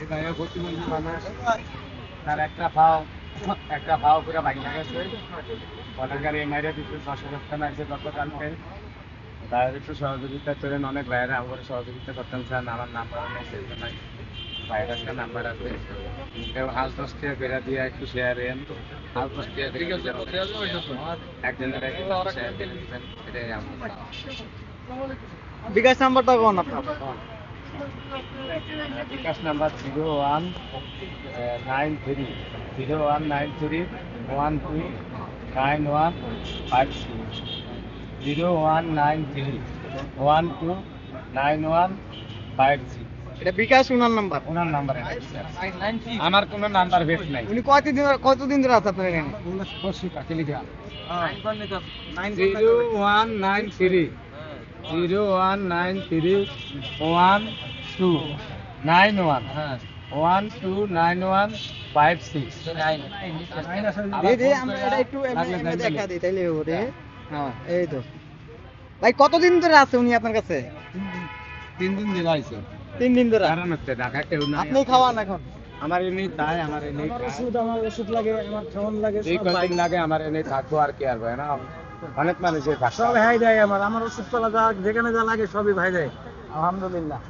এই ভাইয়া প্রতিবন্ধী মানুষ, তার একটা পাও পুরো ভাঙা গেছে। অনেকের এই মাইরে দিচ্ছে 6 আছে গতকালকে। তার একটু সহযোগিতা করেন, অনেক ভাইয়েরা আমার সহযোগিতা করতেন স্যার। আমার নাম্বার নেই, নাই ভাইয়ের একটা নাম্বার আছে, কেউ হাল 10 টাকা করে দিয়ে একটু শেয়ারেন। হাল 10 টাকা করে একজনের শেয়ার করে দিবেন, এটাই আমার। বিকাশ নাম্বারটা কোন আপনার? বিকাশ নাম্বার 0193 0193 এটা বিকাশ উনার নাম্বার। ওনার নাম্বার আমার কোনো নাম্বার বেশ নাই। উনি কতদিন ধরে আছে আপনার এখানে? 0193 129156। আমরা এটা একটু এমনি দেখা দিই তাইলে হবে। হ্যাঁ এই তো ভাই, কতদিন ধরে আছে উনি আপনার কাছে? 3 দিন ধরে আইছে। 3 দিন ধরে। কারণ হচ্ছে ঢাকা কেউ নাই। আপনি খাওয়ান এখন? আমার এমনি তাই, আমার এমনি আমার ওষুধ লাগে, আমার খাওয়ান লাগে, এই কদিন লাগে আমার এমনি থাকবো আর কি আর ভাই না। অনেক মানুষের সব ভাই দেয়। আমার ওষুধ পালা যা যেখানে যা লাগে সবই ভাই দেয়, আলহামদুলিল্লাহ।